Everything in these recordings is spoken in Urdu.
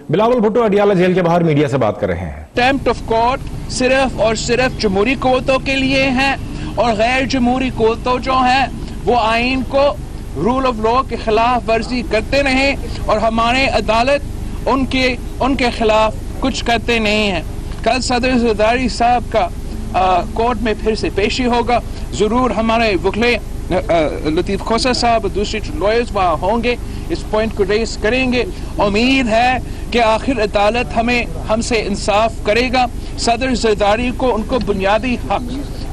بلاول بھٹو اڈیالہ جیل کے باہر میڈیا سے بات کر رہے ہیں۔ کنٹیمپٹ آف کورٹ صرف اور صرف جمہوری قوتوں کے لیے ہیں، اور غیر جمہوری قوتوں جو ہیں وہ آئین کو، رول آف لا کے خلاف ورزی کرتے رہیں، اور ہمارے عدالت ان کے خلاف کچھ کرتے نہیں ہیں۔ کل صدر زرداری صاحب کا کورٹ میں پھر سے پیشی ہوگا، ضرور ہمارے وکلے لطیف کھوسہ صاحب اور دوسرے لائرز وہاں ہوں گے، اس پوائنٹ کو ریز کریں گے۔ امید ہے کہ آخر عدالت ہم سے انصاف کرے گا۔ صدر زرداری کو ان کو بنیادی حق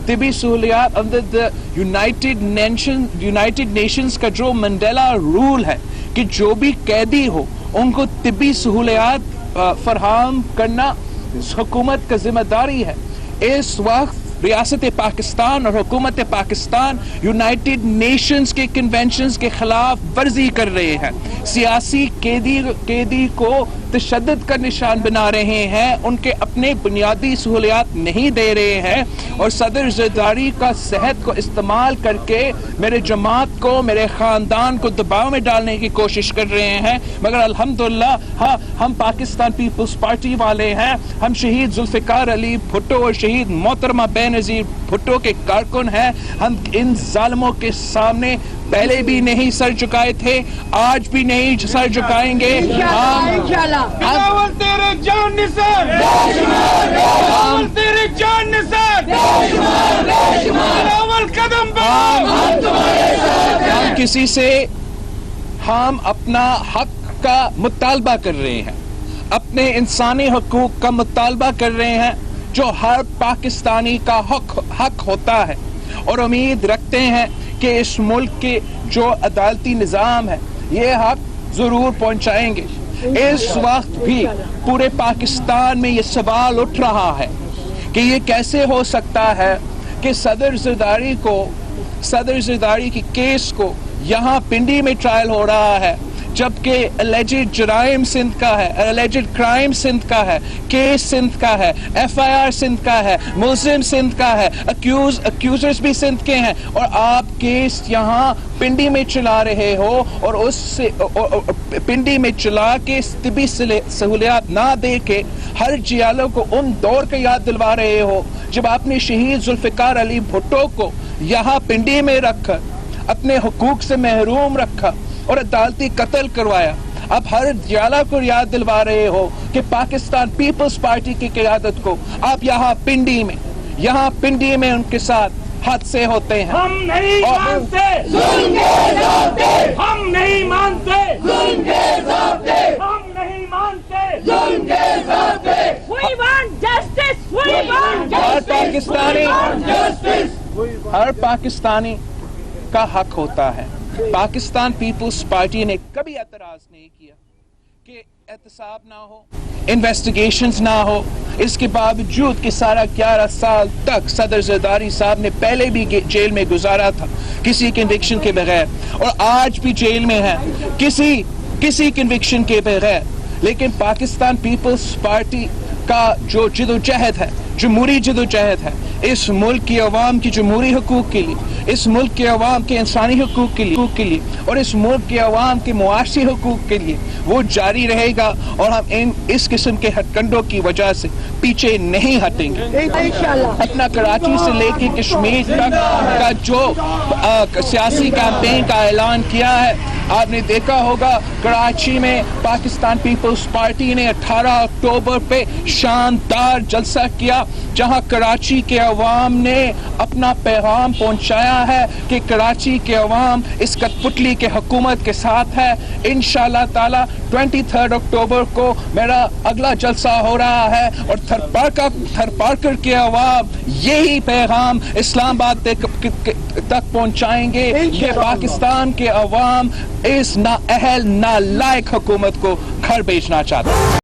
طبی سہولیات اندر یونائٹڈ نیشنز کا جو منڈیلا رول ہے کہ جو بھی قیدی ہو ان کو طبی سہولیات فراہم کرنا حکومت کا ذمہ داری ہے۔ اس وقت ریاست پاکستان اور حکومت پاکستان یونائٹڈ نیشنز کے کنونشنز کے خلاف ورزی کر رہے ہیں، سیاسی قیدی کو تشدد کا نشان بنا رہے ہیں، ان کے اپنے بنیادی سہولیات نہیں دے رہے ہیں، اور صدر زرداری کا صحت کو استعمال کر کے میرے جماعت کو، میرے خاندان کو دباؤ میں ڈالنے کی کوشش کر رہے ہیں۔ مگر الحمدللہ ہم پاکستان پیپلز پارٹی والے ہیں، ہم شہید ذوالفقار علی بھٹو اور شہید محترمہ بے نظیر بھٹو کے کارکن ہیں۔ ہم ان ظالموں کے سامنے پہلے بھی نہیں سر جھکائے تھے، آج بھی نہیں سر جھکائیں گے۔ بلاول تیرے جان نثار، بلاول تیرے جان نثار، بلاول قدم ہم کسی سے ہم اپنا حق کا مطالبہ کر رہے ہیں، اپنے انسانی حقوق کا مطالبہ کر رہے ہیں جو ہر پاکستانی کا حق ہوتا ہے، اور امید رکھتے ہیں کہ اس ملک کے جو عدالتی نظام ہے یہ حق ضرور پہنچائیں گے۔ اس وقت بھی پورے پاکستان میں یہ سوال اٹھ رہا ہے کہ یہ کیسے ہو سکتا ہے کہ صدر زرداری کی کیس کو یہاں پنڈی میں ٹرائل ہو رہا ہے، جبکہ الیجڈ جرائم سندھ کا ہے، الیجڈ کرائم سندھ کا ہے، کیس سندھ کا ہے، ایف آئی آر سندھ کا ہے، ملزم سندھ کا ہے، اکیوزرز بھی سندھ کے ہیں، اور آپ کیس یہاں پنڈی میں چلا رہے ہو، اور اس سے پنڈی میں چلا کے طبی سہولیات نہ دے کے ہر جیالوں کو ان دور کا یاد دلوا رہے ہو جب آپ نے شہید ذوالفقار علی بھٹو کو یہاں پنڈی میں رکھ کر اپنے حقوق سے محروم رکھا اور عدالتی قتل کروایا۔ اب ہر جیالہ کو یاد دلوا رہے ہو کہ پاکستان پیپلز پارٹی کی قیادت کو آپ یہاں پنڈی میں ان کے ساتھ حادثے ہوتے ہیں۔ ہم نہیں مانتے ظلم کے ضابطے، ہم نہیں مانتے ظلم کے ضابطے، ہم نہیں مانتے ظلم کے ضابطے۔ We want justice, we want justice, we want justice۔ ہر پاکستانی کا حق ہوتا ہے۔ پاکستان پیپلز پارٹی نے کبھی اعتراض نہیں کیا کہ احتساب نہ ہو، انویسٹیگیشنز نہ ہو، اس کے باوجود کہ سارا 11 سال تک صدر زرداری صاحب نے پہلے بھی جیل میں گزارا تھا کسی کنوکشن کے بغیر، اور آج بھی جیل میں ہے کسی کنوکشن کے بغیر۔ لیکن پاکستان پیپلز پارٹی کا جو جدوجہد ہے، جمہوری جدوجہد ہے، اس ملک کی عوام کی جمہوری حقوق کے لیے، اس ملک کے عوام کے انسانی حقوق کے لیے، اور اس ملک کے عوام کے معاشی حقوق کے لیے وہ جاری رہے گا، اور ہم اس قسم کے ہتھ کنڈوں کی وجہ سے پیچھے نہیں ہٹیں گے۔ اپنا کراچی سے لے کے کشمیر تک کا جو سیاسی کیمپین کا اعلان کیا ہے، آپ نے دیکھا ہوگا کراچی میں پاکستان پیپلز پارٹی نے 18 اکتوبر پہ شاندار جلسہ کیا، جہاں کراچی کے عوام نے اپنا پیغام پہنچایا ہے کہ کراچی کے عوام اس کٹ پتلی کے حکومت کے ساتھ ہے۔ انشاءاللہ تعالی 23 اکتوبر کو میرا اگلا جلسہ ہو رہا ہے، اور تھر پارکر کے عوام یہی پیغام اسلام آباد تک پہنچائیں گے کہ پاکستان کے عوام اس نااہل نالائق حکومت کو گھر بھیجنا چاہتا ہے۔